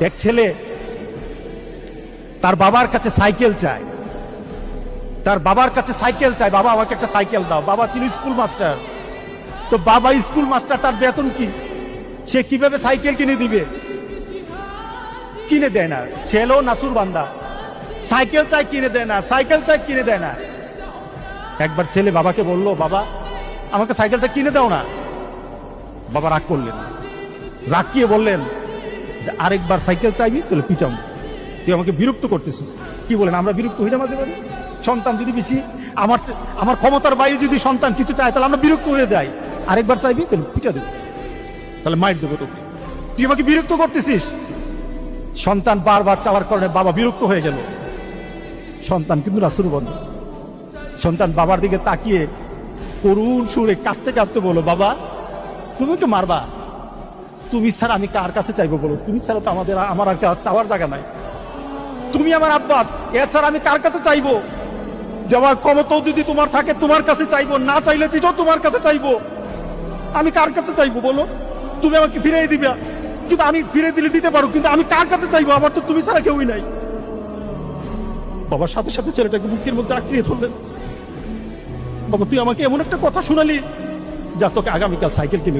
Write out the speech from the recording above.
এক ছেলে তার বাবার কাছে সাইকেল চায়, তার বাবার কাছে সাইকেল চায়, বাবা আমাকে একটা সাইকেল দাও। বাবা ছিল স্কুল মাস্টার, তো বাবা স্কুল মাস্টার, তার বেতন কি, সে কিভাবে সাইকেল কিনে দিবে? কিনে দেয় না। ছেলেও নাসুর বান্দা, সাইকেল চাই কিনে দেয় না, সাইকেল চাই কিনে দেয় না। একবার ছেলে বাবাকে বলল, বাবা আমাকে সাইকেলটা কিনে দাও না। বাবা রাগ করলেন, রাগ কিয়ে বললেন যে আরেকবার সাইকেল চাইবি তাহলে পিটাম, তুই আমাকে বিরক্ত করতেছিস। কি বলেন, আমরা বিরক্ত হই না মাঝে মাঝে? সন্তান যদি বেশি আমার ক্ষমতার বাইরে যদি সন্তান কিছু চায় তাহলে আমরা বিরক্ত হয়ে যাই। আরেকবার চাইবি তাহলে পিটা দেবো, তাহলে মাইর দেবো তোকে, তুই আমাকে বিরক্ত করতেছিস। সন্তান বারবার চাওয়ার কারণে বাবা বিরক্ত হয়ে গেল। সন্তান কিন্তু রাসূল বন্ধু, সন্তান বাবার দিকে তাকিয়ে করুণ সুরে কাঁদতে কাঁদতে বলো, বাবা তুমি তো মারবা, তুমি ছাড়া আমি কার কাছে চাইবো বলো? তুমি ছাড়া তো আমার আর চাওয়ার জায়গা নাই, তুমি আমার আব্বা, এছাড়া আমি কার কাছে চাইবো? দেওয়ার ক্ষমতাও যদি তোমার থাকে তোমার কাছে চাইবো, না চাইলে সেটাও তোমার কাছে চাইবো। আমি কার কাছে চাইবো বলো? তুমি আমাকে ফিরিয়ে দিবে, কিন্তু আমি ফিরে দিলে দিতে পারো, কিন্তু আমি কার কাছে চাইবো? আমার তো তুমি ছাড়া কেউই নাই। বাবার সাথে সাথে ছেলেটাকে বুকের মধ্যে আঁকড়িয়ে ধরলেন। বাবা তুই আমাকে এমন একটা কথা শোনালি যা তোকে আগামীকাল সাইকেল কিনে